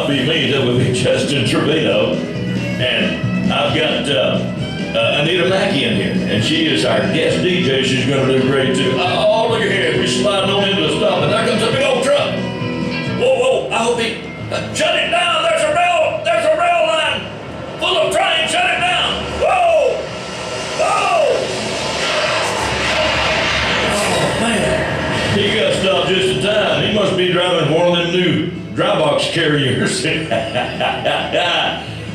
not be me, that would be Justin Trevino. And I've got Anita Mackey in here, and she is our guest DJ. She's going to do great too. Oh, look at here, we're sliding on into the stop, and there comes a big old truck. Whoa, I hope he, shut it down, there's a rail line full of trains, shut it down. Whoa. Oh man, he got stopped just in time. He must be driving one of them new dry box carriers.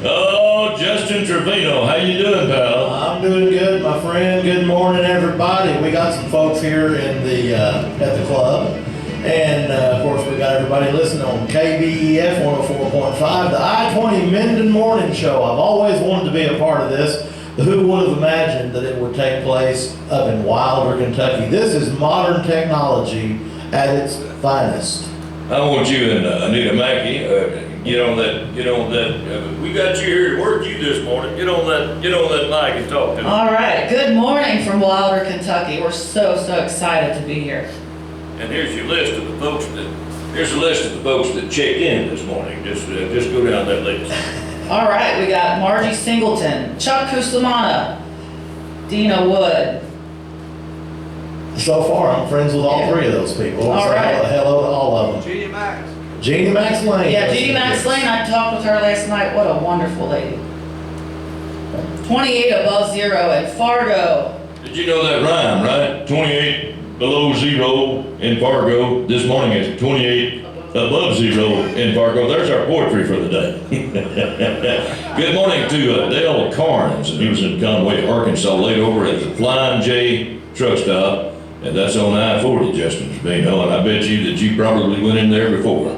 Oh, Justin Trevino, how you doing, pal? I'm doing good, my friend. Good morning, everybody. We got some folks here in the at the club, and of course we got everybody listening on KBEF 104.5, the I-20 Minden Morning Show. I've always wanted to be a part of this. Who would have imagined that it would take place up in Wilder, Kentucky? This is modern technology at its finest. I want you and Anita Mackey get on that. We got you here to work you this morning. Get on that mic and talk to me. All right. Good morning from Wilder, Kentucky. We're so excited to be here. And here's your list of the folks that checked in this morning. Just go down that list. All right. We got Margie Singleton, Chuck Cusimano, Dina Wood. So far, I'm friends with all three of those people. All right. Hello to all of them. Jeannie Max Lane. Yeah, Jeannie Max Lane. I talked with her last night. What a wonderful lady. 28 above zero in Fargo. Did you know that rhyme, right? 28 below zero in Fargo. This morning is 28 above zero in Fargo. There's our poetry for the day. Good morning to Dale Carnes. He was in Conway, Arkansas, laid over at the Flying J truck stop, and that's on I-40, Justin Trevino, and I bet you that you probably went in there before.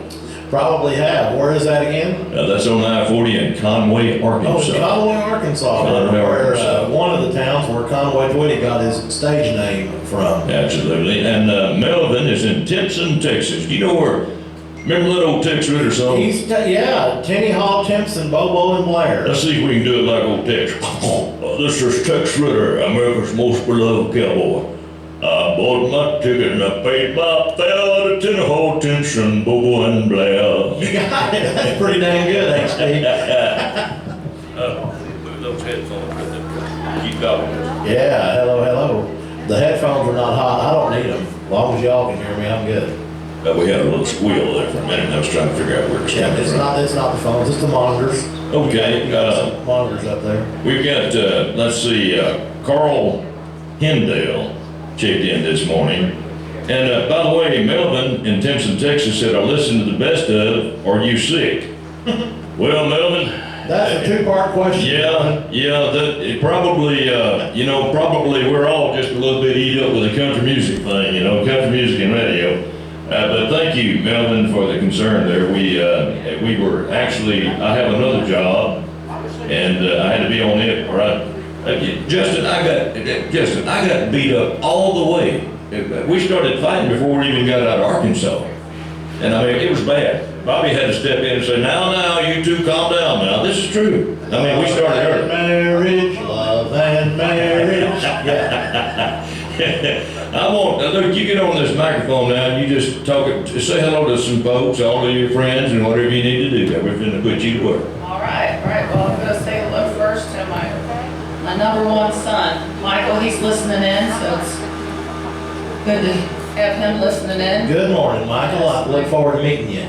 Probably have. Where is that again? That's on I-40 in Conway, Arkansas. Oh, Conway, Arkansas. Where one of the towns where Conway Twitty got his stage name from. Absolutely. And Melvin is in Timpson, Texas. Do you know where? Remember that old Tex Ritter song? Yeah, Tenny Hall, Timpson, Bobo, and Blair. Let's see if we can do it like old Tex. This is Tex Ritter, America's most beloved cowboy. I bought my ticket and I paid my fare to Tenny Hall, Timpson, Bobo, and Blair. You got it. That's pretty dang good, ain't Steve? Move those headphones. Keep going. Yeah, hello. The headphones are not hot. I don't need them. As long as y'all can hear me, I'm good. We had a little squeal there for a minute. I was trying to figure out where it's coming from. It's not the phones, it's the monitors. Okay. Some monitors up there. We've got, let's see, Carl Hindale checked in this morning. And by the way, Melvin in Timpson, Texas said, I listened to the best of, are you sick? Well, Melvin. That's a two-part question. It probably, probably we're all just a little bit eat up with the country music thing, country music and radio. But thank you, Melvin, for the concern there. We were actually, I have another job, and I had to be on it, all right? Justin, I got beat up all the way. We started fighting before we even got out of Arkansas. And I mean, it was bad. Bobby had to step in and say, now, you two calm down now. This is true. I mean, we started early. Love and marriage. Yeah. Look, you get on this microphone now and you just say hello to some folks, all of your friends, and whatever you need to do. We're going to put you to work. All right. Well, I'm going to say hello first to my number one son, Michael. He's listening in, so it's good to have him listening in. Good morning, Michael. I look forward to meeting you.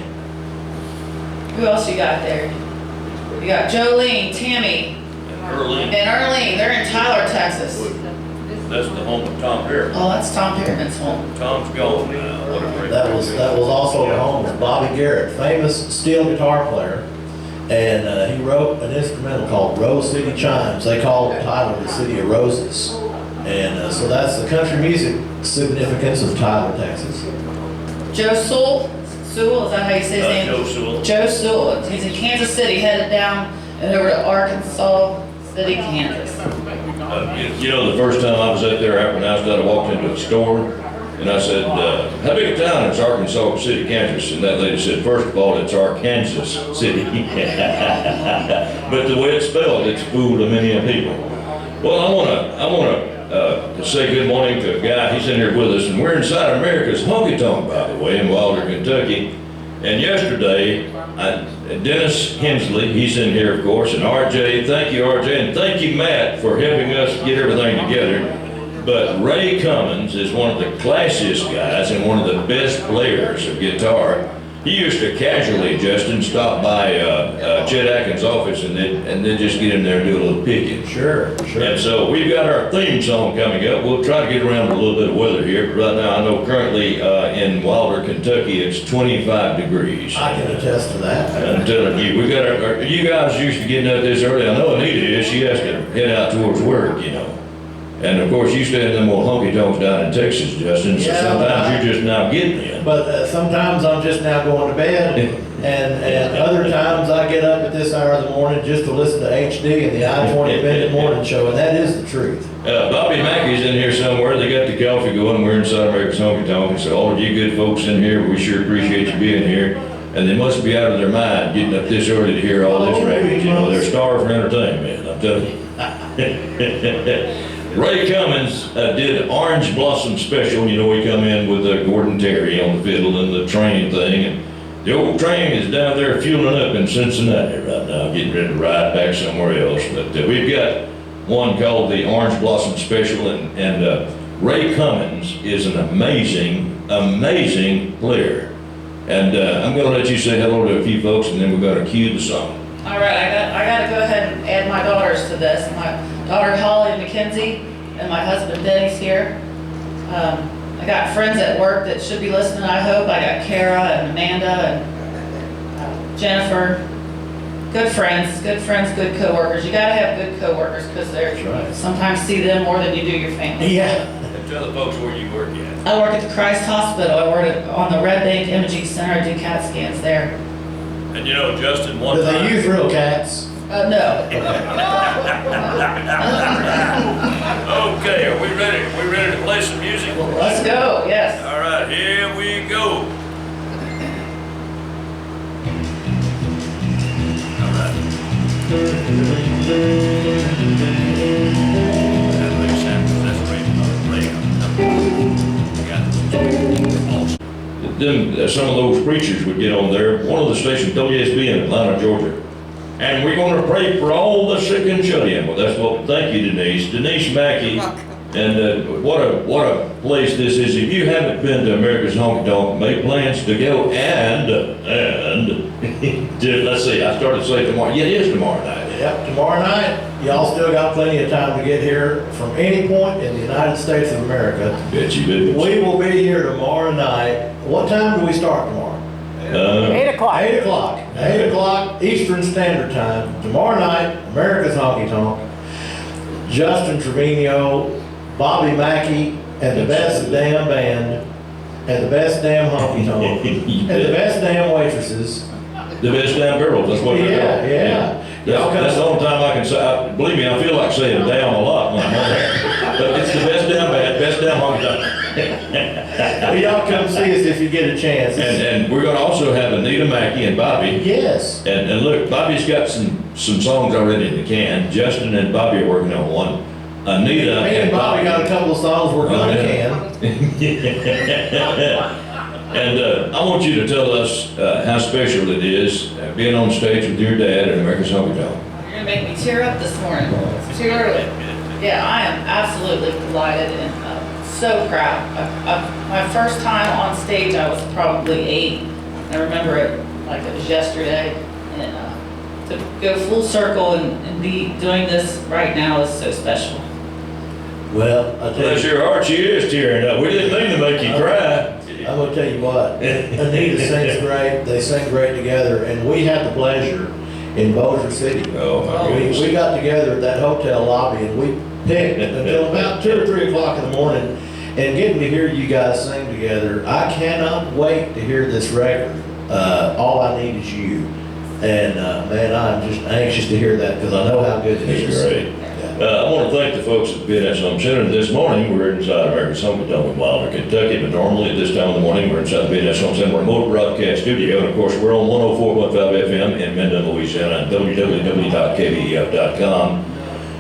Who else you got there? You got Jolene, Tammy, Early. and Erlene. They're in Tyler, Texas. That's the home of Tom Perry. Oh, that's Tom Perryman's home. Tom's gone now. What a great That was also the home of Bobby Garrett, famous steel guitar player. And he wrote an instrumental called Rose City Chimes. They called Tyler the City of Roses. And so that's the country music significance of Tyler, Texas. Joe Sewell, is that how you say his name? Joe Sewell. Joe Sewell. He's in Kansas City, headed down and over to Arkansas City, Kansas. The first time I was out there, I walked into a store, and I said, how big a town is Arkansas City, Kansas? And that lady said, first of all, it's Arkansas City. But the way it's spelled, it's fooled many people. Well, I want to say good morning to a guy. He's in here with us, and we're inside America's honky tonk, by the way, in Wilder, Kentucky. And yesterday, Dennis Hensley, he's in here, of course, and RJ, thank you, RJ, and thank you, Matt, for helping us get everything together. But Ray Cummins is one of the classiest guys and one of the best players of guitar. He used to casually, Justin, stop by Chet Atkins' office and then just get in there and do a little picking. Sure, sure. And so we've got our theme song coming up. We'll try to get around a little bit of weather here, but right now I know currently in Wilder, Kentucky, it's 25 degrees. I can attest to that. I'm telling you, we got you guys used to getting up this early. I know Anita is. She has to head out towards work, you know. And of course, you stay in them old honky tonks down in Texas, Justin, so Yeah, sometimes you're just now getting in. But sometimes I'm just now going to bed, and other times I get up at this hour of the morning just to listen to HD and the I-20 Minden Morning Show, and that is the truth. Bobby Mackeys in here somewhere. They got the coffee going. We're inside America's Honky Tonk. And so all of you good folks in here, we sure appreciate you being here. And they must be out of their mind getting up this early to hear all this racket. You know, they're starved for entertainment, I'm telling you. Ray Cummins did Orange Blossom Special. You know, we come in with Gordon Terry on the fiddle and the train thing. And the old train is down there fueling up in Cincinnati right now, getting ready to ride back somewhere else. But we've got one called the Orange Blossom Special, and Ray Cummins is an amazing, amazing player. And I'm going to let you say hello to a few folks, and then we're going to cue the song. All right, I got to go ahead and add my daughters to this. My daughter Holly Mackenzie and my husband Denny's here. I got friends at work that should be listening, I hope. I got Kara and Amanda and Jennifer. Good friends, good coworkers. You got to have good coworkers because they're right. Sometimes see them more than you do your family. Yeah. Tell the folks where you work at. I work at the Christ Hospital. I work on the Red Bank Imaging Center. I do CAT scans there. And you know, Justin, one Do time... they use real cats? No. Okay, are we ready? We ready to play some music? Let's go, yes. All right, here we go. All right. That makes sense. That's Then some of those preachers would get on there. One of the stations, WSB in Atlanta, Georgia. And we're going to pray for all the sick and shut in. Well, that's what. Thank you, Denise Mackey. And what a place this is. If you haven't been to America's Honky Tonk, make plans to go. And let's see. I started to say tomorrow. Yeah, it is tomorrow night. Yep, tomorrow night. Y'all still got plenty of time to get here from any point in the United States of America. Bet you did. We will be here tomorrow night. What time do we start tomorrow? 8 o'clock. 8 o'clock. 8 o'clock Eastern Standard Time. Tomorrow night, America's Honky Tonk. Justin Trevino, Bobby Mackey, and the best damn band, and the best damn honky tonk, and the best damn waitresses. The best damn girls. That's what they're called. Yeah. That's the only time I can say. Believe me, I feel like saying damn a lot when I'm on there. But it's the best damn band, best damn honky tonk. Y'all come see us if you get a chance. And we're going to also have Anita Mackey and Bobby. Yes. And look, Bobby's got some songs already in the can. Justin and Bobby are working on one. Anita Me and Bobby got a couple of songs we're gonna can. And I want you to tell us how special it is being on stage with your dad at America's Honky Tonk. You're gonna make me tear up this morning. It's too early. Yeah, I am absolutely delighted and so proud. My first time on stage, I was probably 8. I remember it like it was yesterday. And to go full circle and be doing this right now is so special. Well, I tell Bless you, your heart, she is tearing up. We didn't mean to make you cry. I'm gonna tell you what, Anita sings great, they sing great together, and we had the pleasure in Bossier City. Oh, my goodness. We got together at that hotel lobby and we picked until about 2 or 3 o'clock in the morning, and getting to hear you guys sing together, I cannot wait to hear this record. All I Need Is You. And man, I'm just anxious to hear that because I know how good it It's is. great. I want to thank the folks at the BNS Home Center. This morning, we're inside America's Honky Tonk in Wilder, Kentucky, but normally at this time of the morning, we're inside the BNS Home Center remote broadcast studio. And of course, we're on 104.5 FM in Minden, Louisiana, and www.kbef.com.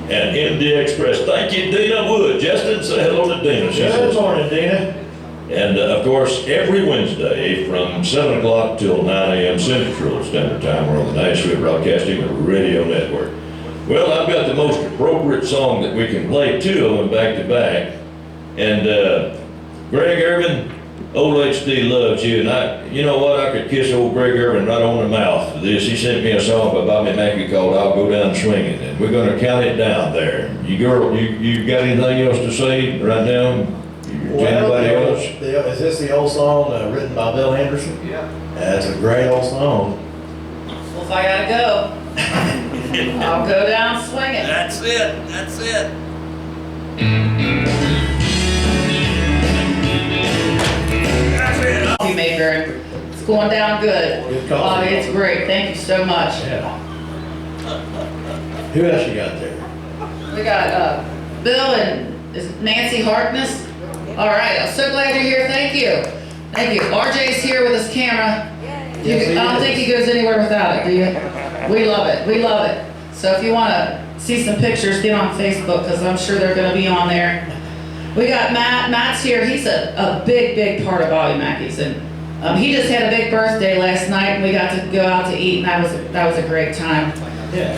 And MD Express. Thank you, Dina Wood. Justin, say hello to Dina. Good morning, Dina. And of course, every Wednesday from 7 o'clock till 9 a.m. Central Standard Time, we're on the Nashville Broadcasting Radio Network. Well, I've got the most appropriate song that we can play, two of them back to back. And Greg Irvin, old HD loves you. And you know what? I could kiss old Greg Irvin right on the mouth for this. He sent me a song by Bobby Mackeys called I'll Go Down Swinging. And we're going to count it down there. You got anything else to say right now? Anybody else? Is this the old song written by Bill Anderson? Yeah. That's a great old song. Well, if I gotta go, I'll go down swinging. That's it. That's it. Coffee maker, it's going down good. Good coffee. Bobby, it's great. Thank you so much. Yeah. Who else you got there? We got Bill and is Nancy Harkness. All right, I'm so glad you're here. Thank you. Thank you. RJ's here with his camera. Yes, he I don't is. think he goes anywhere without it, do you? We love it. We love it. So if you want to see some pictures, get on Facebook because I'm sure they're going to be on there. We got Matt. Matt's here. He's a big, big part of Bobby Mackeys, and he just had a big birthday last night, and we got to go out to eat, and that was a great time. Yeah.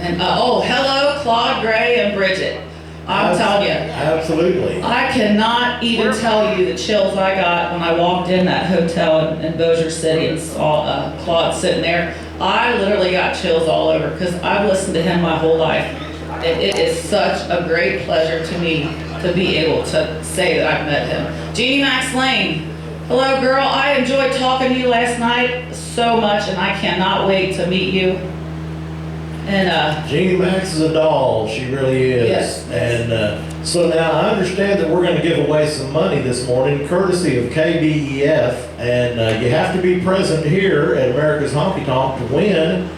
And hello, Claude, Gray, and Bridget. I'm telling you, Absolutely. I cannot even tell you the chills I got when I walked in that hotel in Bossier City and saw Claude sitting there. I literally got chills all over because I've listened to him my whole life. And it is such a great pleasure to me to be able to say that I've met him. Jeannie Max Lane. Hello, girl. I enjoyed talking to you last night so much, and I cannot wait to meet you. And Jeannie Max is a doll. She really is. Yes. And so now I understand that we're going to give away some money this morning, courtesy of KBEF. And you have to be present here at America's Honky Tonk to win.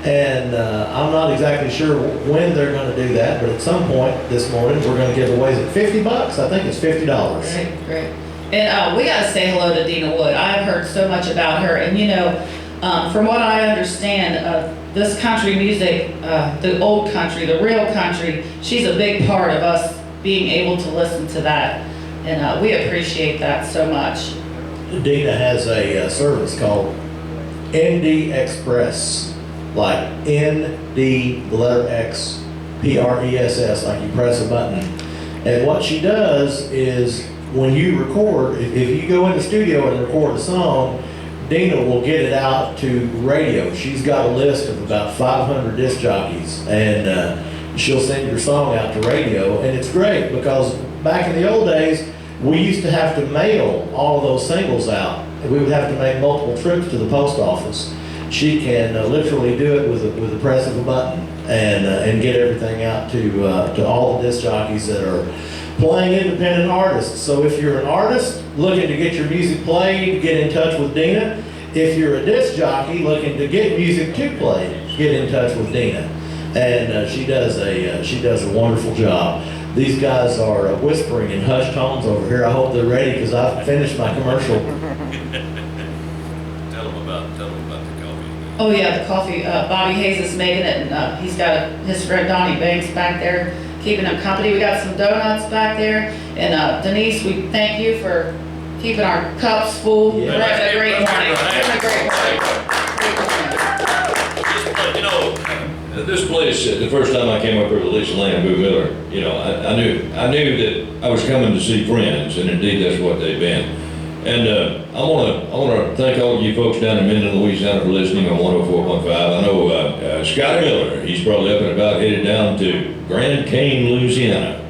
And I'm not exactly sure when they're going to do that, but at some point this morning we're going to give away $50. I think it's $50. great. And we got to say hello to Dina Wood. I've heard so much about her, and you know, from what I understand, this country music, the old country, the real country, she's a big part of us being able to listen to that, and we appreciate that so much. Dina has a service called ND Express, like ND, the letter X, PRESS, like you press a button. And what she does is when you record, if you go in the studio and record a song, Dina will get it out to radio. She's got a list of about 500 disc jockeys, and she'll send your song out to radio. And it's great because back in the old days, we used to have to mail all of those singles out. We would have to make multiple trips to the post office. She can literally do it with the press of a button and get everything out to all the disc jockeys that are playing independent artists. So if you're an artist looking to get your music played, get in touch with Dina. If you're a disc jockey looking to get music to play, get in touch with Dina. And she does a wonderful job. These guys are whispering in hushed tones over here. I hope they're ready because I've finished my commercial. Tell them about the coffee. Oh yeah, the coffee. Bobby Hayes is making it, and he's got his friend Donnie Banks back there keeping him company. We got some donuts back there, and Denise, we thank you for keeping our cups full. Yeah. We're having a great morning. We're having a great morning. You know, this place, the first time I came up here with Lisa Lane and Boo Miller, you know, I knew that I was coming to see friends, and indeed that's what they've been. And I want to thank all of you folks down in Minden, Louisiana for listening on 104.5. I know Scotty Miller, he's probably up and about headed down to Grand Cane, Louisiana.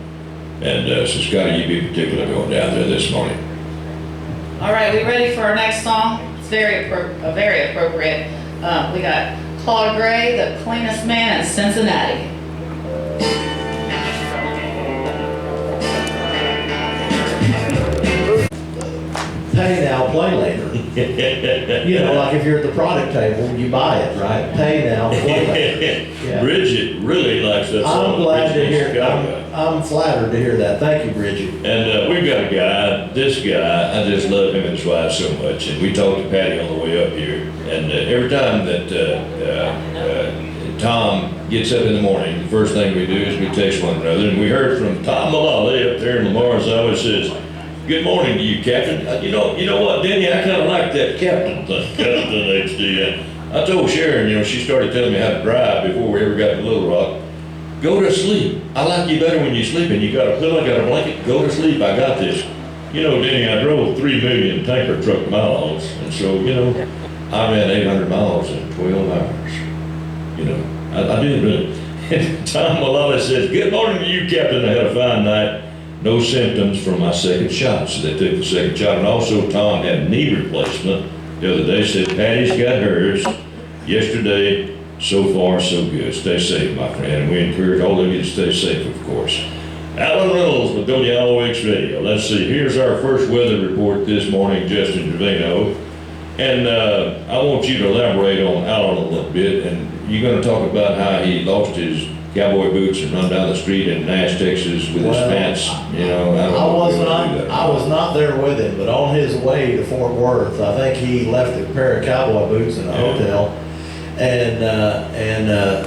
And so Scotty, you be particular going down there this morning. All right, we ready for our next song? It's very appropriate. We got Claude Gray, the cleanest man in Cincinnati. Pay now, play later. You know, like if you're at the product table, you buy it, right? Pay now, play later. Yeah. Bridget really likes that song. I'm glad to hear Bridget it. I'm flattered to hear that. Thank you, Bridget. And we've got a guy, this guy, I just love him and his wife so much. And we talked to Patty on the way up here. And every time that Tom gets up in the morning, the first thing we do is we text one another. And we heard from Tom Mullally up there in Lamar, as I always says, Good morning to you, Captain. You know what, Denny, I kinda like that captain thing, Captain HD. I told Sharon, she started telling me how to drive before we ever got to Little Rock. Go to sleep. I like you better when you're sleeping. You got a pillow, got a blanket, go to sleep, I got this. Denny, I drove 3 million tanker truck miles, and so, I ran 800 miles in 12 hours. I did really. And Tom Malala says, good morning to you, Captain. I had a fine night. No symptoms from my second shot. So they took the second shot. And also Tom had knee replacement. The other day said Patty's got hers. Yesterday, so far so good. Stay safe, my friend. And we encourage all of you to stay safe, of course. Alan Reynolds with WIOX Radio. Let's see, here's our first weather report this morning, Justin Trevino. And I want you to elaborate on Alan a little bit. And you're going to talk about how he lost his cowboy boots and run down the street in Nash, Texas with his pants. I was not there with him, but on his way to Fort Worth, I think he left a pair of cowboy boots in the hotel. And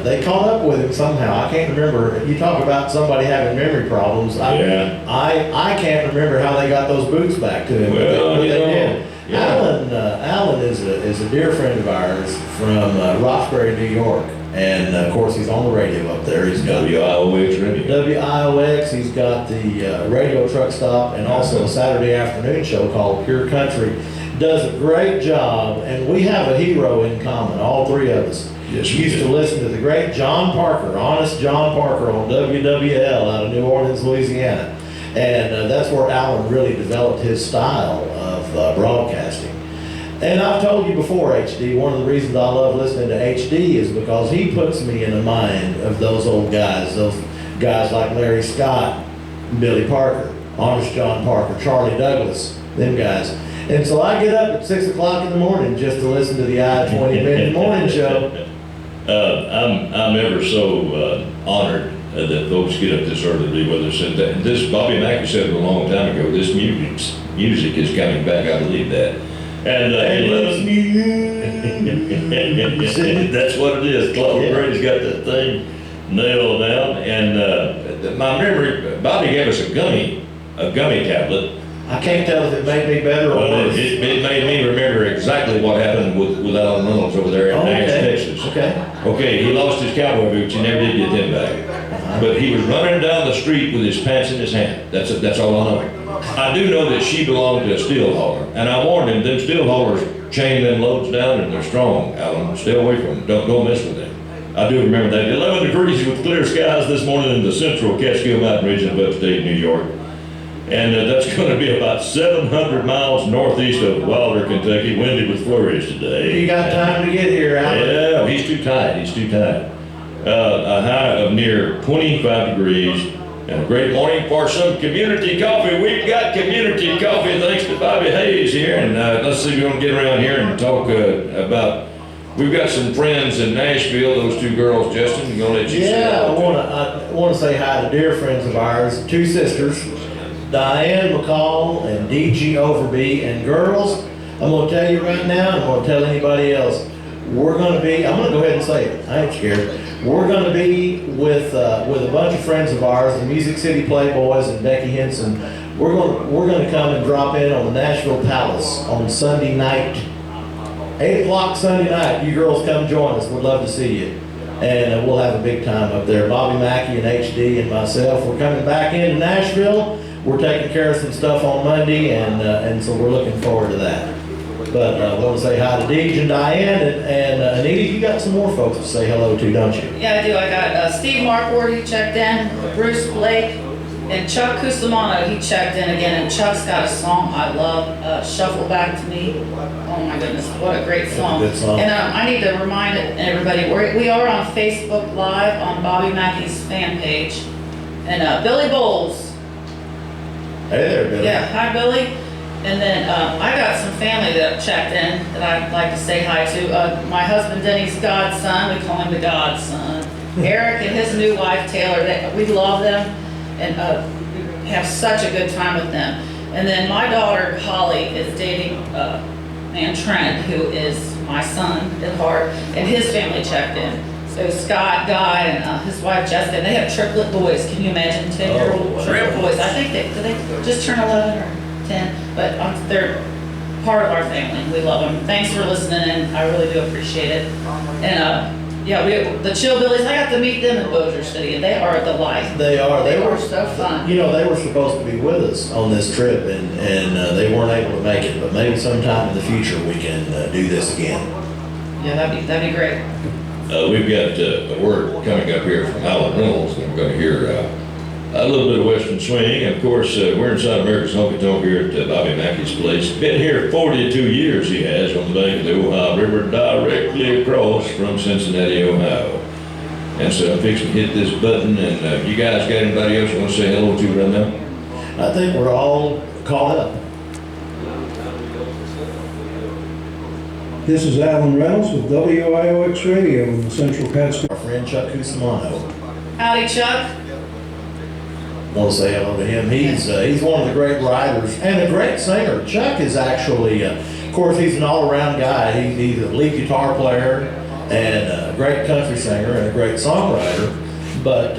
they caught up with him somehow. I can't remember. You talk about somebody having memory problems. I can't remember how they got those boots back to him. But they did. Yeah. Alan is a dear friend of ours from Roxbury, New York. And of course, he's on the radio up there. He's got WIOX Radio. WIOX. He's got the radio truck stop and also a Saturday afternoon show called Pure Country. Does a great job, and we have a hero in common, all three of us. Yes, we used to listen to the great John Parker, honest John Parker on WWL out of New Orleans, Louisiana. And that's where Alan really developed his style of broadcasting. And I've told you before, HD, one of the reasons I love listening to HD is because he puts me in the mind of those old guys, those guys like Larry Scott, Billy Parker, Honest John Parker, Charlie Douglas, them guys. And so I get up at 6 o'clock in the morning just to listen to the I-20 Minden morning show. I'm ever so honored that folks get up this early to be with us. And this, Bobby Mackeys said it a long time ago, this music is coming back, I believe that. And that's what it is. Claude Brady's got that thing nailed down. And my memory, Bobby gave us a gummy tablet. I can't tell if it made me better or worse. It made me remember exactly what happened with Alan Reynolds over there in Nash, Texas. Okay, he lost his cowboy boots. He never did get them back. But he was running down the street with his pants in his hand. That's all I know. I do know that she belonged to a steel hauler, and I warned him, them steel haulers chain them loads down and they're strong, Alan. Stay away from them. Don't mess with them. I do remember that. 11 degrees with clear skies this morning in the central Catskill Mountain region of upstate New York. And that's going to be about 700 miles northeast of Wilder, Kentucky, windy with flurries today. You got time to get here, Alan? Yeah, he's too tight. A high of near 25 degrees. And a great morning for some community coffee. We've got community coffee thanks to Bobby Hayes here. And let's see if we're going to get around here and talk about, we've got some friends in Nashville, those two girls, Justin. I'm going to let you say I want to say hi to dear friends of ours, two sisters, Diane McCall and DG Overby. And girls, I'm going to tell you right now, I'm going to tell anybody else, we're going to be, I'm going to go ahead and say it, I ain't scared. We're going to be with a bunch of friends of ours, the Music City Playboys and Becky Henson. We're going to come and drop in on the Nashville Palace on Sunday night, 8 o'clock Sunday night. You girls come join us. We'd love to see you. And we'll have a big time up there. Bobby Mackey and HD and myself, we're coming back into Nashville. We're taking care of some stuff on Monday, and so we're looking forward to that. But I want to say hi to Deej and Diane, and Anita, you got some more folks to say hello to, don't you? Yeah, I do. I got Steve Markward, he checked in, Bruce Blake, and Chuck Cusimano, he checked in again. And Chuck's got a song I love, Shuffle Back to Me. Oh my goodness, what a great song. Good song. And I need to remind everybody, we are on Facebook Live on Bobby Mackey's fan page. And Billy Bowles. Hey there, Billy. Yeah, hi Billy. And then I got some family that checked in that I'd like to say hi to. My husband Denny's godson, we call him the godson. Eric and his new wife Taylor, we love them and we have such a good time with them. And then my daughter Holly is dating man Trent, who is my son at heart, and his family checked in. So Scott, Guy, and his wife Jessica, they have triplet boys. Can you imagine 10-year-old triplet boys? I think did they just turn 11 or 10, but they're part of our family. We love them. Thanks for listening in. I really do appreciate it. And yeah, the Chillbillies, I got to meet them in Bossier City, and they are a delight. They are. They were so fun. You know, they were supposed to be with us on this trip, and they weren't able to make it. But maybe sometime in the future we can do this again. Yeah, that'd be great. We've got a word coming up here from Alan Reynolds, and we're going to hear a little bit of Western swing. Of course, we're inside America's Honky Tonk here at Bobby Mackeys' place. Been here 42 years he has on the bank of the Ohio River, directly across from Cincinnati, Ohio. And so I'm fixing to hit this button, and you guys got anybody else you want to say hello to right now? I think we're all caught up. This is Alan Reynolds with WIOX Radio in the Central Catskill. Our friend Chuck Cusimano. Howdy, Chuck. Want to say hello to him. He's one of the great writers and a great singer. Chuck is actually, of course, he's an all-around guy. He's a lead guitar player and a great country singer and a great songwriter. But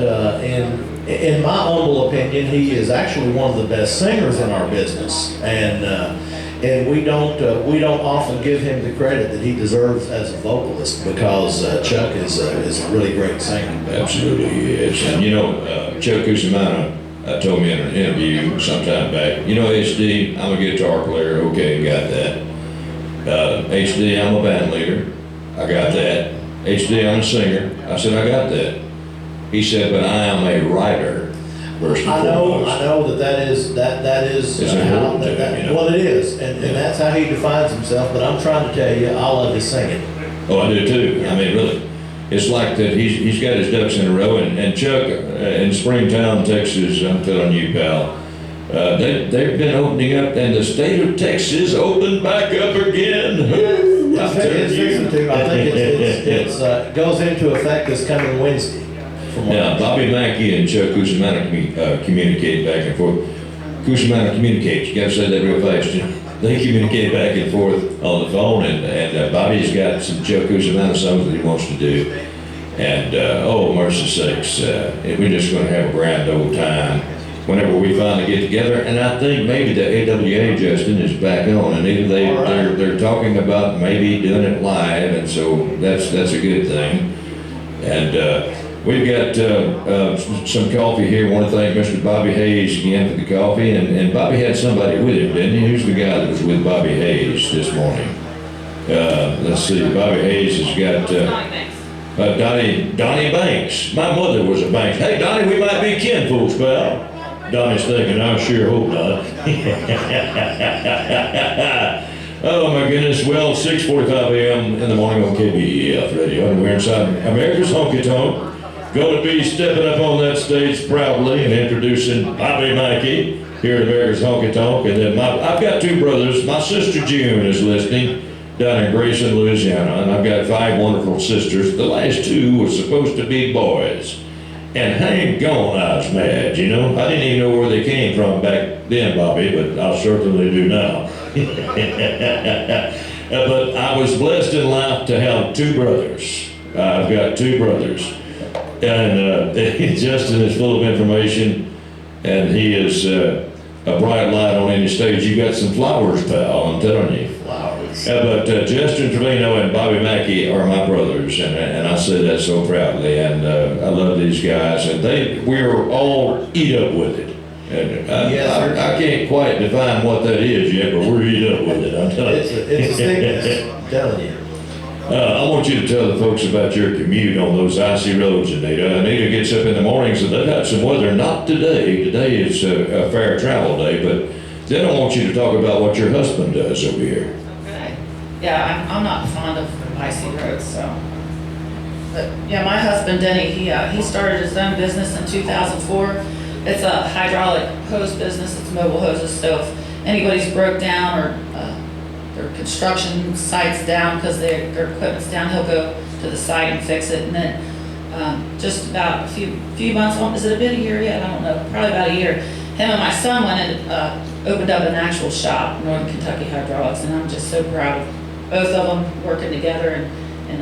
in my humble opinion, he is actually one of the best singers in our business. And we don't often give him the credit that he deserves as a vocalist, because Chuck is a really great singer. Absolutely, he is. And you know, Chuck Cusimano told me in an interview sometime back, you know, HD, I'm a guitar player, okay, got that. HD, I'm a band leader, I got that. HD, I'm a singer, I said, I got that. He said, but I am a writer, first and I foremost. know that is It's important to him, you know. well, it is, and that's how he defines himself. But I'm trying to tell you, I love his singing. Oh, I do too. I mean, really. It's like that he's got his ducks in a row, and Chuck in Springtown, Texas, I'm telling you, pal, they've been opening up, and the state of Texas opened back up again. I'm telling you. I think it goes into effect this coming Wednesday. Yeah, Bobby Mackey and Chuck Cusimano communicate back and forth. Cusimano communicates. You gotta say that real fast. You know? They communicate back and forth on the phone, and Bobby's got some Chuck Cusimano songs that he wants to do. And oh, mercy sakes, we're just going to have a grand old time whenever we finally get together. And I think maybe the AWA, Justin, is back on, and even they're talking about maybe doing it live, and so that's a good thing. And we've got some coffee here. I want to thank Mr. Bobby Hayes again for the coffee. And Bobby had somebody with him, didn't he? Who's the guy that was with Bobby Hayes this morning? Let's see. Bobby Hayes has got Donnie Banks. My mother was a Banks. Hey, Donnie, we might be kinfolks, pal. Donnie's thinking, I sure hope not. Oh my goodness, well, 6:45 a.m. in the morning on KBEF radio, and we're inside America's Honky Tonk. Going to be stepping up on that stage proudly and introducing Bobby Mackey here at America's Honky Tonk. And then I've got two brothers. My sister June is listening down in Grayson, Louisiana, and I've got 5 wonderful sisters. The last 2 were supposed to be boys. And hang on, I was mad, you know. I didn't even know where they came from back then, Bobby, but I certainly do now. But I was blessed in life to have 2 brothers. I've got 2 brothers. And Justin is full of information, and he is a bright light on any stage. You got some flowers, pal, I'm telling you. Flowers. But Justin Trevino and Bobby Mackey are my brothers, and I say that so proudly. And I love these guys, and we're all eat up with it. And I can't quite define what that is yet, but we're eat up with it. I'm telling you. It's a sickness. I'm telling you. I want you to tell the folks about your commute on those icy roads, Anita. Anita gets up in the mornings and they've had some weather. Not today. Today is a fair travel day, but then I want you to talk about what your husband does over here. Okay. Yeah, I'm not fond of icy roads, so. But yeah, my husband Denny, he started his own business in 2004. It's a hydraulic hose business. It's mobile hoses. So if anybody's broke down or their construction site's down because their equipment's down, he'll go to the site and fix it. And then just about a few months on, is it been a year yet? I don't know, probably about a year. Him and my son went and opened up an actual shop, Northern Kentucky Hydraulics, and I'm just so proud of both of them working together, and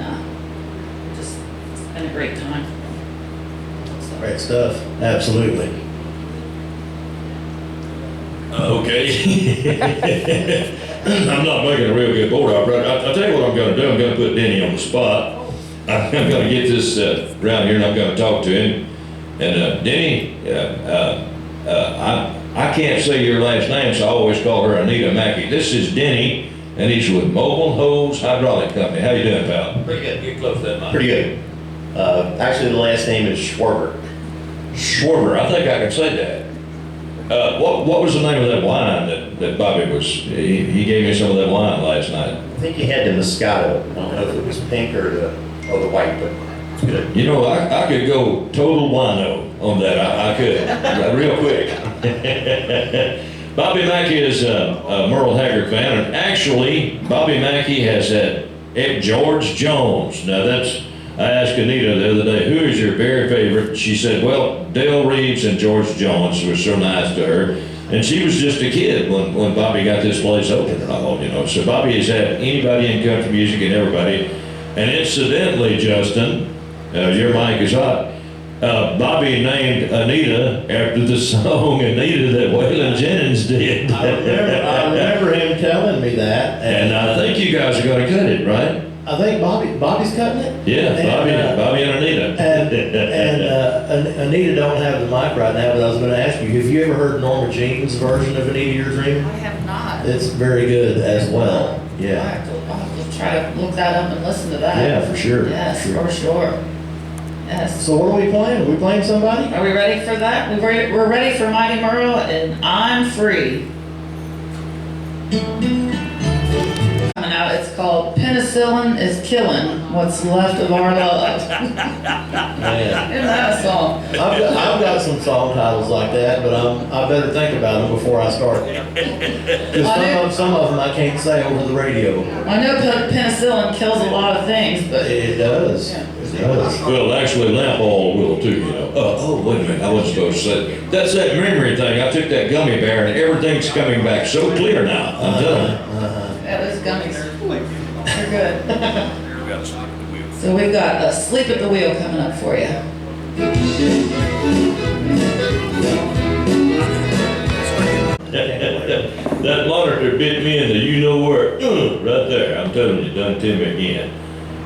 just it's been a great time. So. Great stuff. Absolutely. Okay. I'm not making a real good board operator. I'll tell you what I'm gonna do. I'm gonna put Denny on the spot. I'm gonna get this around here and I'm gonna talk to him. And Denny, I can't say your last name, so I always call her Anita Mackey. This is Denny, and he's with Mobile Hose Hydraulic Company. How you doing, pal? Pretty good. Get close to that mic. Pretty good. Actually, the last name is Schwarber. Schwarber, I think I can say that. What was the name of that wine that Bobby was, he gave me some of that wine last night. I think he had the Moscato. I don't know if it was pink or the white, but it's good. You know, I could go total wino on that. I could, real quick. Bobby Mackey is a Merle Haggard fan, and actually, Bobby Mackey has had George Jones. Now I asked Anita the other day, who is your very favorite? She said, well, Dale Reeves and George Jones was so nice to her. And she was just a kid when Bobby got this place open and all, you know. So Bobby has had anybody in country music and everybody. And incidentally, Justin, your mic is hot. Bobby named Anita after the song Anita that Waylon Jennings did. I remember him telling me that. And I think you guys are gonna cut it, right? I think Bobby's cutting it. Yeah, Bobby and Anita. And Anita don't have the mic right now, but I was going to ask you, have you ever heard Norma Jean's version of Anita Your Dream? I have not. It's very good as well. I'll Yeah. have to try to look that up and listen to that. Yeah, for sure. Yes, Sure. for sure. Yes. So what are we playing? Are we playing somebody? Are we ready for that? We're ready for Mighty Merle and I'm Free. Coming out, it's called Penicillin is Killing What's Left of Our Love. Man. Isn't that a song? I've got some song titles like that, but I better think about them before I start. Because some of them I can't say over the radio. I know penicillin kills a lot of things, but It does. Yeah. It does. Well, actually, lamp oil will too, you know. Oh, wait a minute, I wasn't supposed to say. That's that memory thing. I took that gummy bear and everything's coming back so clear now. I'm telling you. yeah, those gummies, they're good. We got to stop at the wheel. So we've got a Sleep at the Wheel coming up for you. That monitor bit me in the you-know-where, right there. I'm telling you, done to me again.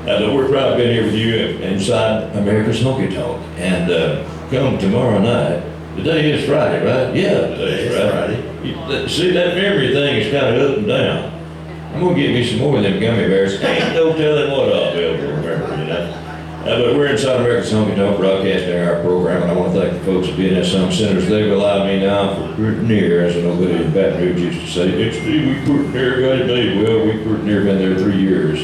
But we're proud to be here with you inside America's Honky Tonk. And come tomorrow night. Today is Friday, right? Yeah, today is Friday. See, that memory thing is kind of up and down. I'm gonna get me some more of them gummy bears. Ain't no telling what I'll be able to remember, you know. But we're inside America's Honky Tonk broadcasting our program, and I want to thank the folks at BNS Home Centers. They've allowed me now for pretty near, as I know Billy in Baton Rouge used to say, XP, we pretty near got it made. Well, we pretty near been there 3 years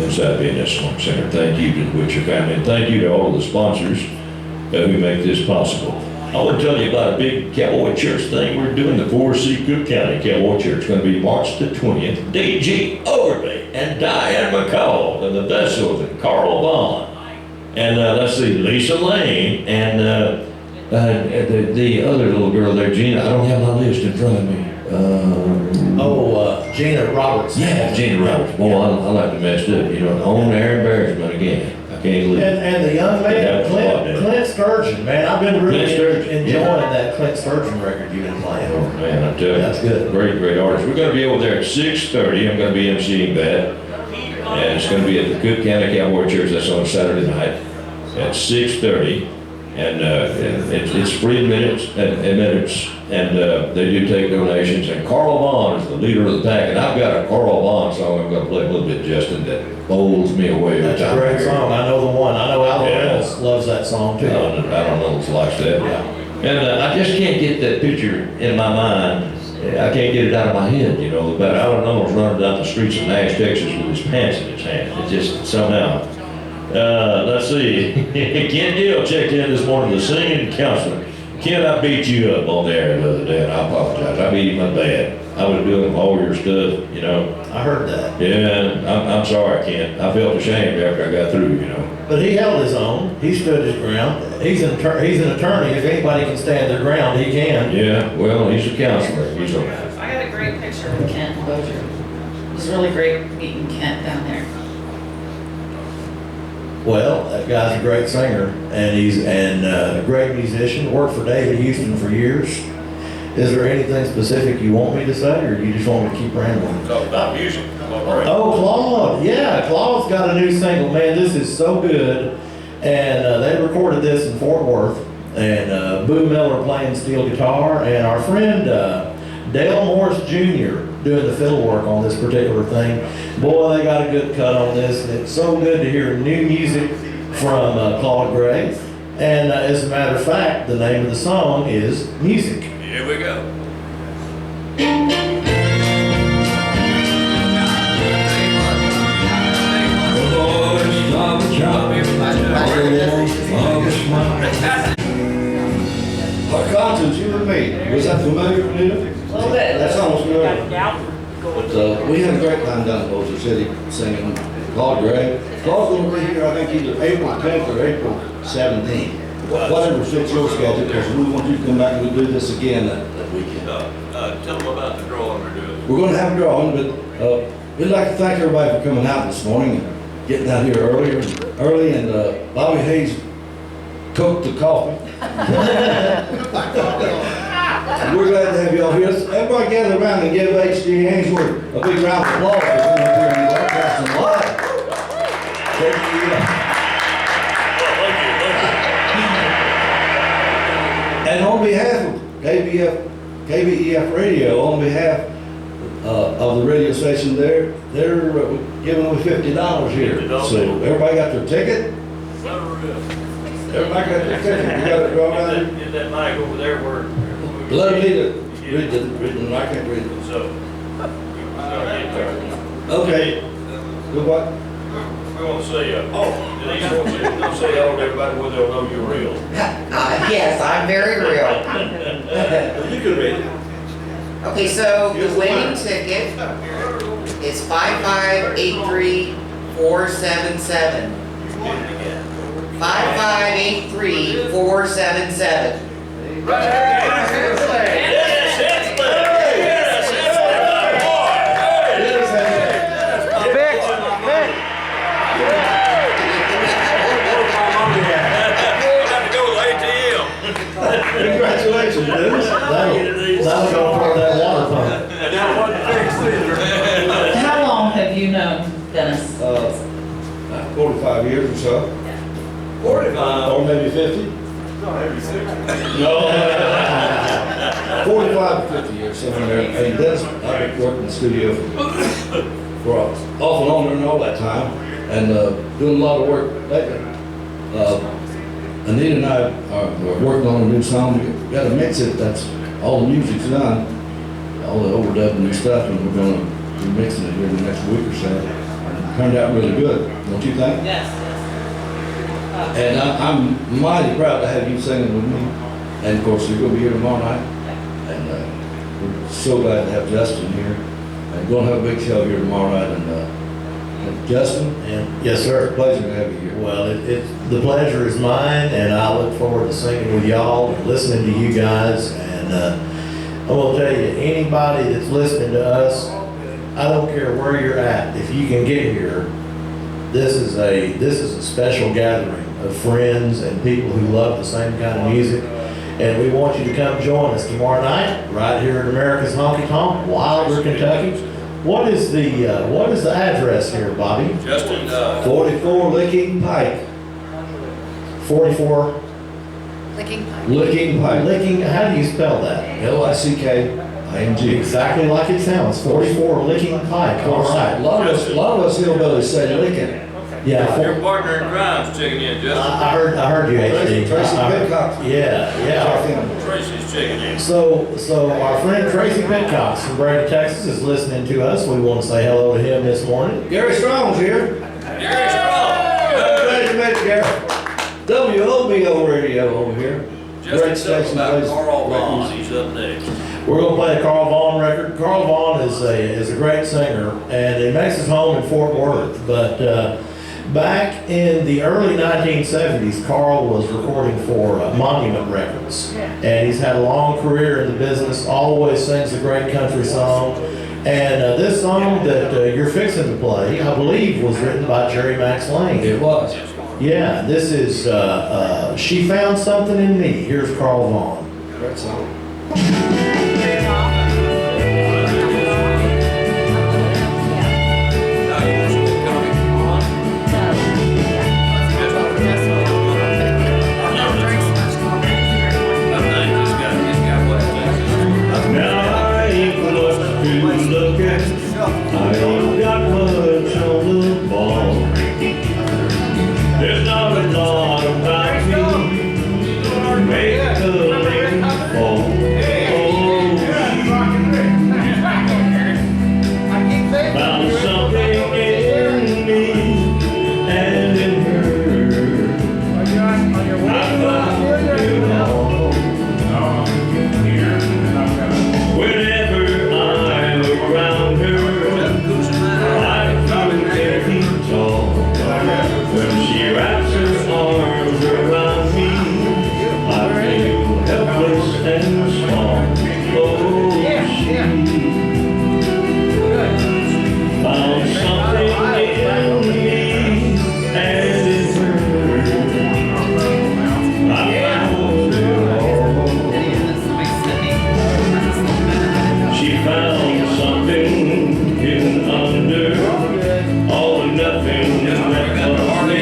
inside BNS Home Center. Thank you to the Butcher family, and thank you to all of the sponsors who make this possible. I want to tell you about a big cowboy church thing we're doing, the 4C Cook County Cowboy Church. It's going to be March the 20th. D.G. Overby and Diane McCall and the Vessels and Carl Vaughn. And let's see, Lisa Lane and the other little girl there, Gina. I don't have my list in front of me. Gina Roberts. Yeah, Gina Roberts. Boy, I like to mess up. You know, own their embarrassment again. I can't believe it. And the young man, Clint Sturgeon, man, I've been really enjoying that Clint Sturgeon record you've been playing. Oh, man, I tell you. That's good. Great artist. We're going to be over there at 6:30. I'm going to be emceeing that. And it's going to be at the Cook County Cowboy Church. That's on Saturday night at 6:30. And it's free admittance, and they do take donations. And Carl Vaughn is the leader of the pack. And I've got a Carl Vaughn song I'm going to play a little bit, Justin, that bowls me away every That's a time. great song. I know the one. I know Alan Reynolds loves that song I too. don't know who likes that. Yeah. And I just can't get that picture in my mind. I can't get it out of my head, you know, about Alan Reynolds running down the streets of Nash, Texas with his pants in his hand. It just somehow. Let's see. Ken Gill checked in this morning, the singing counselor. Ken, I beat you up on the air the other day, and I apologize. I beat my bad. I was doing all your stuff, you know. I heard that. Yeah, I'm sorry, Ken. I felt ashamed after I got through, you know. But he held his own. He stood his ground. He's an attorney. If anybody can stand their ground, he can. Yeah, well, he's a counselor. I got a great picture of Kent Bozier. It was really great meeting Kent down there. Well, that guy's a great singer, and he's a great musician. Worked for David Houston for years, Is there anything specific you want me to say, or you just want me to keep rambling? Talk about music. All right. Oh, Claude, yeah, Claude's got a new single, man, this is so good. And they recorded this in Fort Worth, and Boo Miller playing steel guitar, and our friend Dale Morris Jr. doing the fiddle work on this particular thing. Boy, they got a good cut on this, and it's so good to hear new music from Claude Gray. And as a matter of fact, the name of the song is Music. Here we go. Our concerts, you and me, was that familiar, Nita? A little bit. That song was familiar. But we had a great time down at Bossier City singing Claude Gray. Claude's gonna be here, I think either April 10th or April 17th. Whatever fits your schedule, because we want you to come back and we'll do this again that weekend. Tell them about the drawing we're doing. We're gonna have a drawing, but we'd like to thank everybody for coming out this morning and getting out here early, and Bobby Hayes cooked the coffee. We're glad to have you all here. Everybody gather around and give H.D. Ainsworth a big round of applause for coming up here and broadcasting live. And on behalf of KBEF Radio, on behalf of the radio station there, they're giving away $50 here. So everybody got their ticket? Everybody got their ticket? You got it drawn out here? Is that mic over there where? Let me read the, I can't read it. So, Okay. Good what? we want to say, Denise wants to say hello to everybody where they'll know you're real. Yes, I'm very real. You can read it. Okay, so the winning ticket is 5583477. 5583477. Congratulations, Dennis. That'll go for that water pump. How long have you known Dennis? 45 years or so. 45. Or maybe 50. No. 45 to 50 years, somewhere there. And Dennis, I've worked in the studio for off and on during all that time, and doing a lot of work lately. Anita and I are working on a new song. We got to mix it. That's all the music's done, all the overdubbing and stuff, and we're going to be mixing it here in the next week or so. And it turned out really good, don't you think? Yes. And I'm mighty proud to have you singing with me. And of course, you're going to be here tomorrow night. And we're so glad to have Justin here. And we're going to have a big show here tomorrow night. And Justin, And yes, sir. pleasure to have you here. Well, the pleasure is mine, and I look forward to singing with y'all and listening to you guys. And I'm gonna tell you, anybody that's listening to us, I don't care where you're at, if you can get here, this is a special gathering of friends and people who love the same kind of music. And we want you to come join us tomorrow night, right here at America's Honky Tonk, Wilder, Kentucky. What is the address here, Bobby? Justin, 44 Licking Pike. 44 Licking pipe. Licking Pike. Licking, how do you spell that? L-I-C-K-I-N-G. Exactly like it sounds, 44 Licking Pike, all A right. lot of us hillbillies say licking. Yeah, your partner in crime's checking in, Justin. I heard you, HD. Tracy Pitcock. Yeah. Tracy's checking in. So our friend Tracy Pitcock from Brady, Texas is listening to us. We want to say hello to him this morning. Gary Strong's here. Gary Strong. Glad you made it, Gary. WOBO radio over here. Great Justin, tell station. about plays Carl great Vaughn. music. He's up next. We're going to play a Carl Vaughn record. Carl Vaughn is a great singer, and he makes his home in Fort Worth. But back in the early 1970s, Carl was recording for Monument Records, and he's had a long career in the business. Always sings a great country song. And this song that you're fixing to play, I believe, was written by Jerry Max Lane. It was. Yeah, this is She Found Something in Me. Here's Carl Vaughn. Great song. and small. Oh, she found something in me and in her. I found it all. She found something hidden under all the nothing that was me.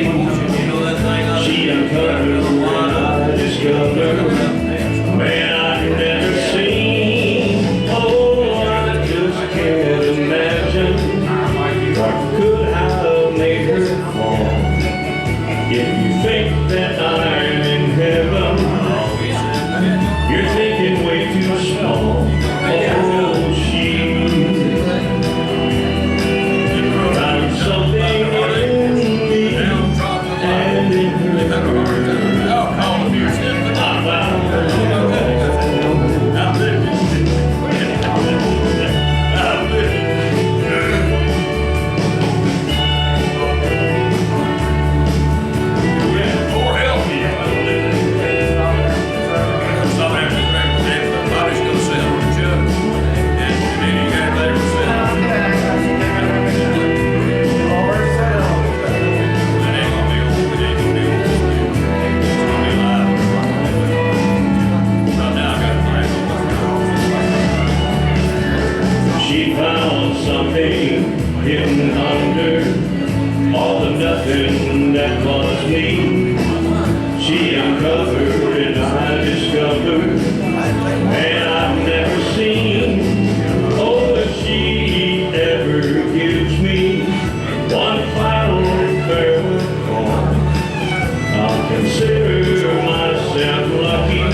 She uncovered what I discovered. Man, I've never seen. Oh, I just can't imagine what could have made her fall. If you think that I'm in heaven, you're thinking way too small. Oh, she found something in me and in her. I found it all. She found something hidden under all the nothing that was me. She uncovered and I discovered, and I've never seen. Oh, if she ever gives me one final farewell call, I'll consider myself lucky.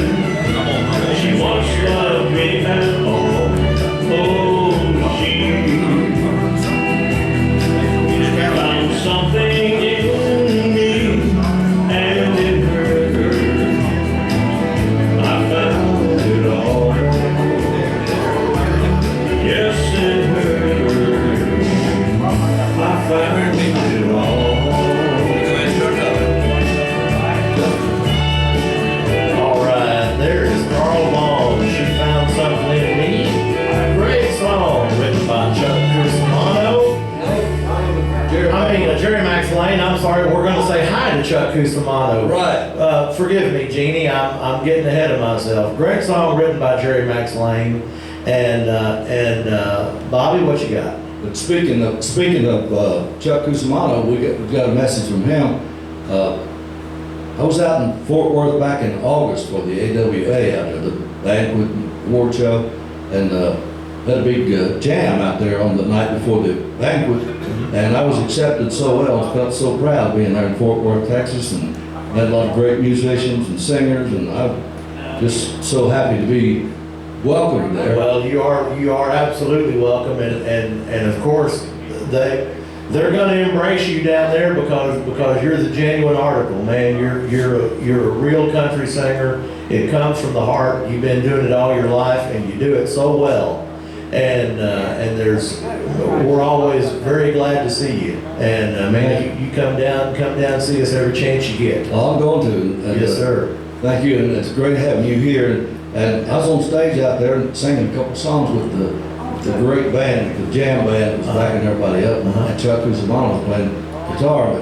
She once loved me at all. Oh, found something in me and in her. I found it all. Yes, in her. I found it all. All right, there is Carl Long. She found something in me. Great song written by Chuck Cusimano. Jerry Max Lane. I'm sorry. We're going to say hi to Chuck Cusimano. Right. Forgive me, Jeannie. I'm getting ahead of myself. Great song written by Jerry Max Lane. And Bobby, what you got? But speaking of Chuck Cusimano, we got a message from him. I was out in Fort Worth back in August for the AWA out there, the banquet award show, and had a big jam out there on the night before the banquet, and I was accepted so well. I felt so proud being there in Fort Worth, Texas, and met a lot of great musicians and singers, and I'm just so happy to be welcomed there. Well, you are absolutely welcome, and of course they're going to embrace you down there because you're the genuine article, man. You're a real country singer. It comes from the heart. You've been doing it all your life, and you do it so well. And we're always very glad to see you. And man, you come down and see us every chance you get. Well, I'm going to. And, Yes, sir. Thank you, and it's great having you here. And I was on stage out there and singing a couple songs with the great band, the jam band that was backing everybody up. And Chuck Cusimano was playing guitar,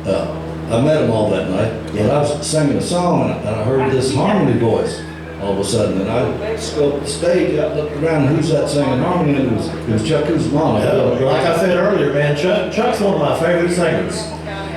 but I met him all that night. And I was singing a song, and I heard this harmony voice all of a sudden. And I scoped the stage out, looked around, and who's that singing harmony? And it was Chuck Cusimano. Like I said earlier, man, Chuck's one of my favorite singers.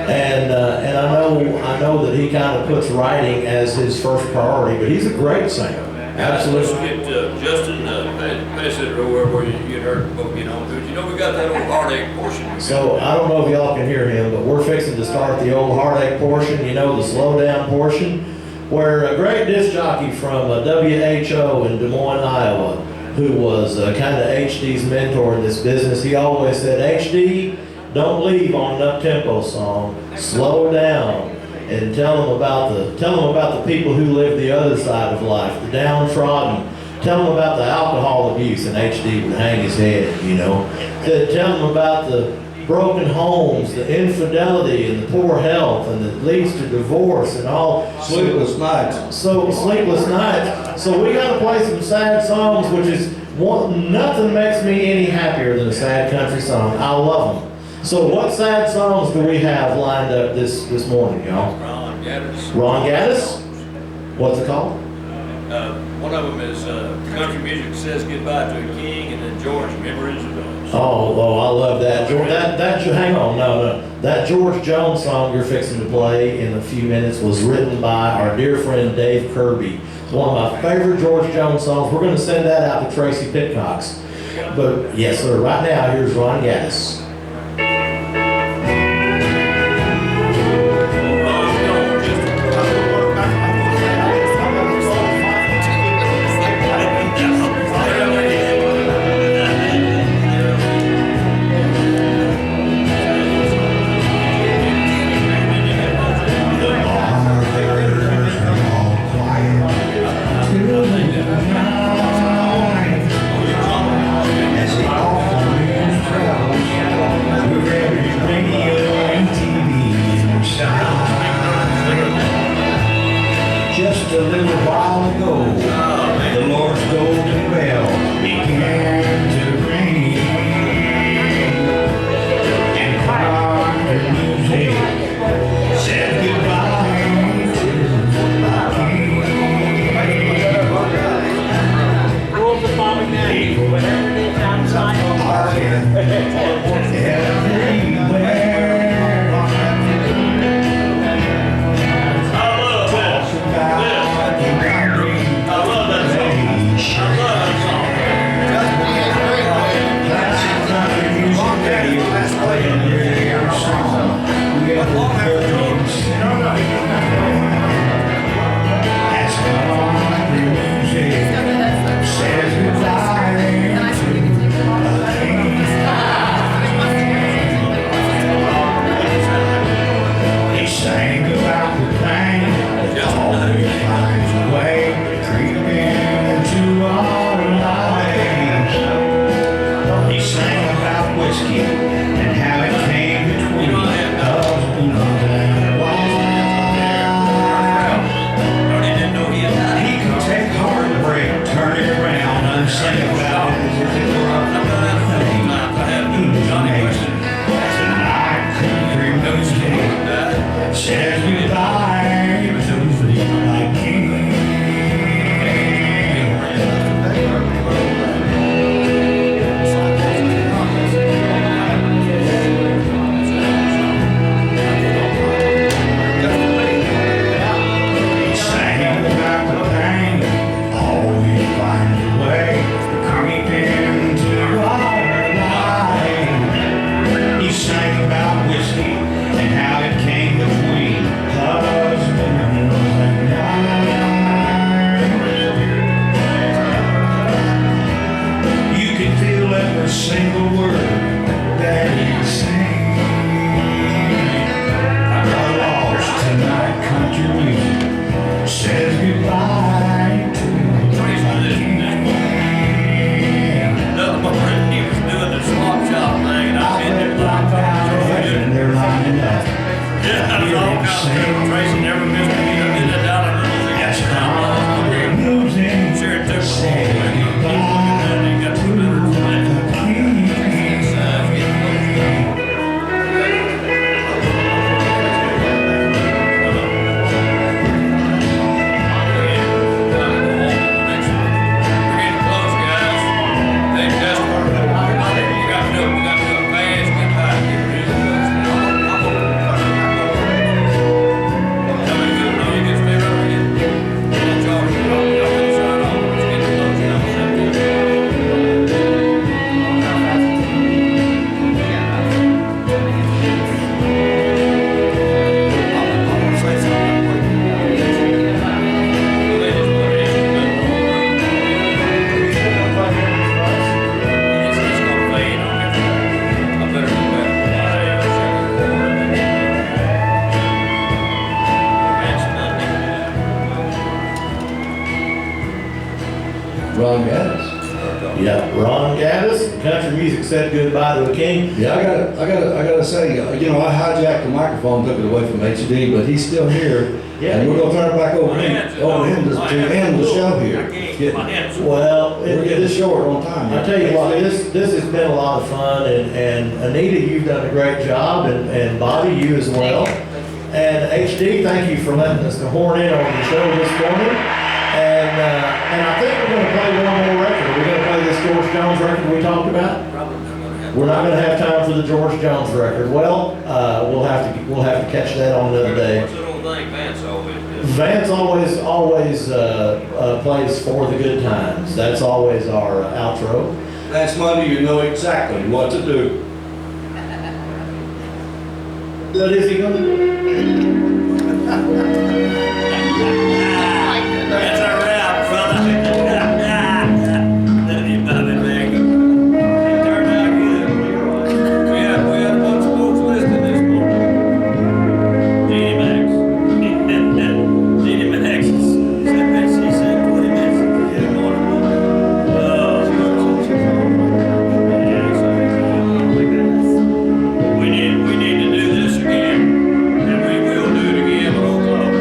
And I know that he kind of puts writing as his first priority, but he's a great singer. Absolutely. Let's get Justin, pass it over where you get hurt, but you know, we got that old heartache portion. So I don't know if y'all can hear him, but we're fixing to start the old heartache portion, you know, the slow down portion, where a great disc jockey from WHO in Des Moines, Iowa, who was kind of HD's mentor in this business, he always said, HD, don't leave on an up-tempo song, slow down. And tell them about the people who live the other side of life, the downtrodden. Tell them about the alcohol abuse, and HD would hang his head, you know. Tell them about broken homes, the infidelity and the poor health, and that leads to divorce and all. Sleepless nights. So sleepless nights. So we gotta play some sad songs, which is nothing makes me any happier than a sad country song. I love them. So what sad songs do we have lined up this morning, y'all? Ron Gaddis. Ron Gaddis? What's it called? One of them is country music says goodbye to a king, and then George, Memories of Us. Oh, I love that. Hang on, no. That George Jones song you're fixing to play in a few minutes was written by our dear friend Dave Kirby. It's one of my favorite George Jones songs. We're going to send that out to Tracy Pitcox. But yes, sir, right now, here's Ron Gaddis. Just a little while ago, the Lord's golden bell began to ring, and country music said goodbye to my king. Rules of Bobby Mackeys, whatever it is outside. Everywhere. Yeah, Ron Gaddis, Country Music Said Goodbye to a King. Yeah, I gotta say, you know, I hijacked the microphone, took it away from HD, but he's still here. Yeah. And we're gonna turn it back over to him to end the show here. Well, We're getting short on time. I tell you what, this has been a lot of fun, and Anita, you've done a great job, and Bobby, you as well. And HD, thank you for letting us horn in on the show this morning. And I think we're gonna play one more record. We're gonna play this George Jones record we talked about. We're not gonna have time for the George Jones record. Well, we'll have to catch that on another day. What's that old thing Vance always does? Vance always plays For the Good Times. That's always our outro. That's Monday, you know exactly what to do. What is he gonna do? That's a wrap, brother. Love you, Bobby Mackeys. It turned out good. We had a bunch of folks listening this morning. Jeannie Max. Jeannie Max said that she said 20 minutes. Yeah, going to we need to do this again. And we will do it again, but on top.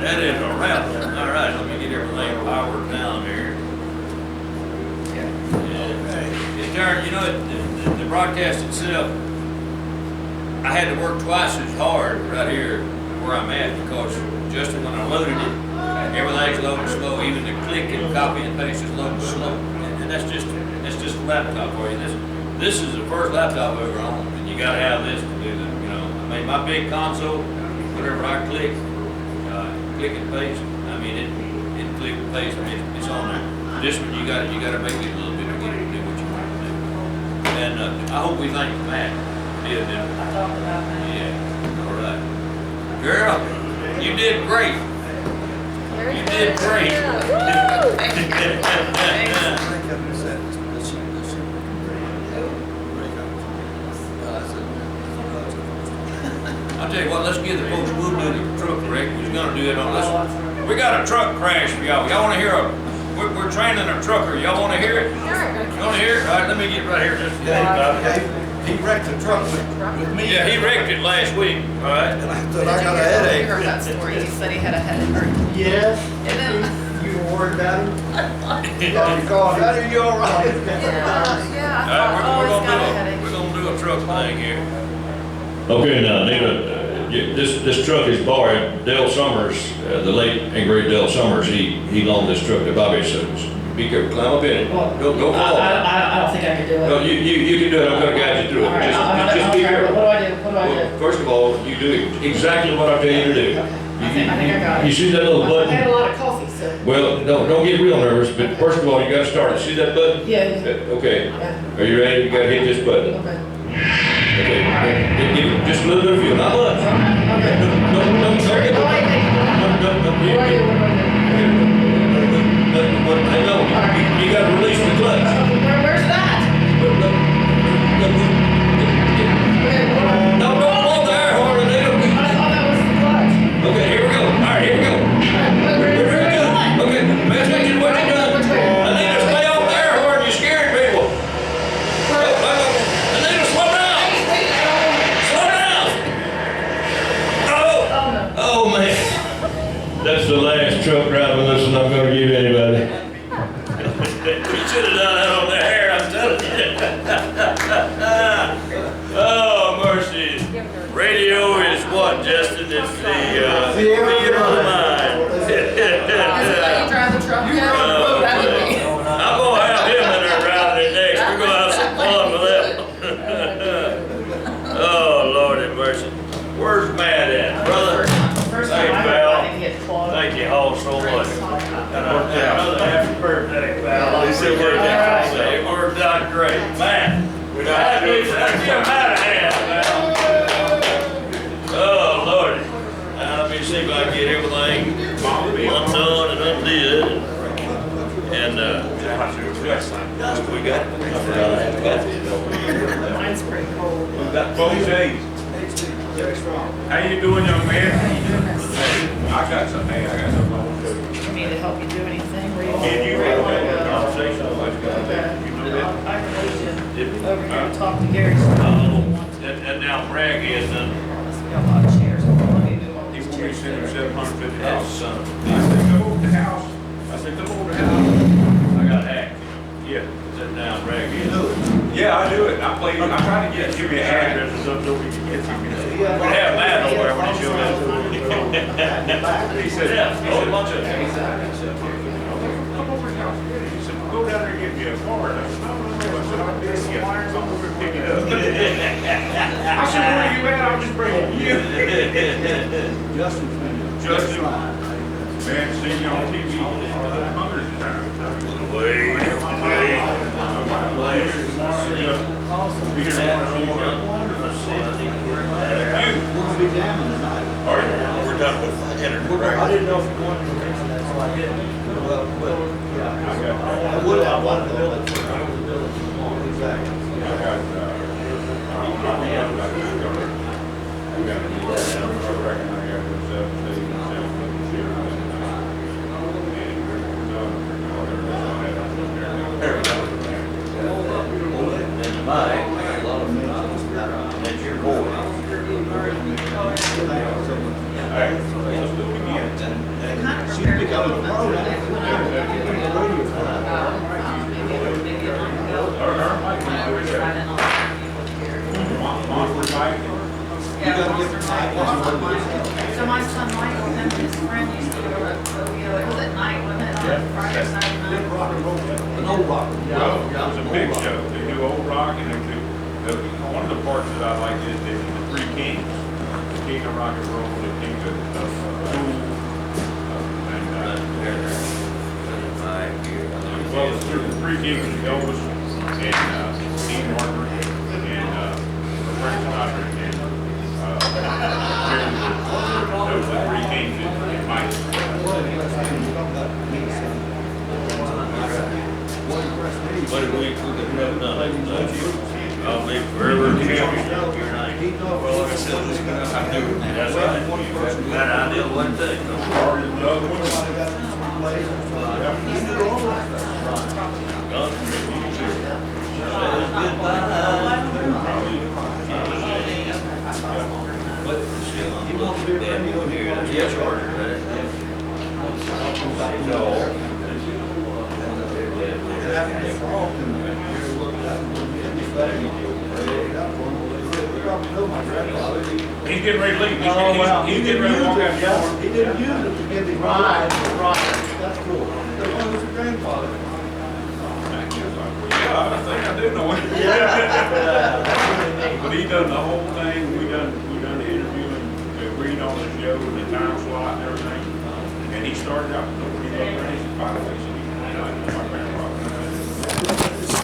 That is a wrap. All right, let me get everything powered down here. It turned, you know, the broadcast itself, I had to work twice as hard right here where I'm at because just when I loaded it, everything's loading slow. Even the click and copy and paste is loading slow. And that's just a laptop for you. This is the first laptop I've ever owned, and you gotta have this to do the, you know, I mean, my big console, whatever I click and paste, I mean, it click and paste, I mean, it's on there. This one, you gotta make it a little bit to get it to do what you want to do. And I hope we thank Matt. Did, didn't we? I talked about that. Yeah, all right. Girl, you did great. You did great. I'll tell you what, let's give the folks, we'll do the truck wreck. We're gonna do it on this. We got a truck crash for y'all. Y'all wanna hear we're training a trucker. Y'all wanna hear it? You wanna hear it? All right, let me get right here. He wrecked the truck with me. Yeah, he wrecked it last week, all right? And I said, I got a headache. You heard that story. He said he had a headache. Yes. And then, You were worried about him? You called, how are you all right? yeah, I All right, thought, oh, he's got a headache. we're gonna do a truck thing here. Okay, now, Nita, this truck is borrowed. Dale Summers, the late and great Dale Summers, he loaned this truck to Bobby, so be careful, climb up in it. Well, Don't fall. I don't think I could do it. No, you can do it, I'm gonna guide you through it. All right, Just I'll be try. careful. What do I do? What do I do? Well, first of all, you do exactly what I tell you to do. Okay. I think I got it. You see that little I button? had a lot of coffee, so. Well, don't get real nervous, but first of all, you gotta start it. See that button? Yeah. Okay. Yeah. Are you ready? You gotta hit this button. Okay. Okay. Give it just a little bit of fuel, not much. Okay. Don't take it. What do I do? Hang on, you gotta release the clutch. Where's that? No, don't blow the air horn, I thought that was the clutch. Okay, here we go. All right, here we go. We're very good. Okay, pay attention to what you're doing. Anita, stay off the air horn, you're scaring people. Anita, slow down. Slow down. Oh, man. That's the last truck driving lesson I'm gonna give anybody. You should have done that on the hair, I'm telling you. Oh, mercy. Radio is what, Justin? It's the theater of the mind. Is it that you drive the truck? Yeah. That would be. I'm gonna have him in there driving it next. We're gonna have some fun with that all so much. And another happy birthday, pal. It worked out great, man. That's your man, man. Oh, Lordy. Let me see if I can get everything undone and undid. And, we got, Mine's pretty cold. we got 4 days. How you doing, young man? I got some, man, I got some. You need me to help you do anything? Where you want Can you where read you wanna that go? conversation? Okay. I can leave you over here and talk to Gary. And now Bragg is, Let's get a lot of chairs. Let me move all he these will chairs. send him $750, son. I said, come over to the house. I said, come over to the house. I got hacked. Yeah, sit down, Bragg is. Yeah, I do it. I'm trying to give me an address or something so we can get some. We have Matt over there when he showed up. He said, a whole bunch of things. Come over to the house. He said, go down there and get me a card. I said, no. I said, I'll be able to get mine. Come over and pick it up. I said, where are you at? I'll just bring it to you. Justin. Man, seen you on TV hundreds of times. We're done with interview. I didn't know if you wanted to mention that, so I didn't. I would have wanted to build it. Exactly. That's your boy. So my son Michael, him and his friend used to go to, it was at night, wasn't it, on Friday, Saturday night? An old rock. It was a big show. They do old rock and they do, one of the parts that I like is the Three Kings. The King of Rock and Roll, the King of Cool. Well, it's the Three Kings of Elvis and Dean Martin and Frank Sinatra and those are the Three Kings in Mike. But we could have done it. I'll be forever champion. Well, like I said, I do. That's right. That idea one thing. Part of the other one. Yes, he's getting ready to leave. He's getting ready to walk out the door. He didn't use it to get the right. That's cool. That was your grandfather. Yeah, I think I do know him. But he done the whole thing. We done the interview and agreed on the show and the time slot and everything. And he started out with nobody loved racing. By the way, so he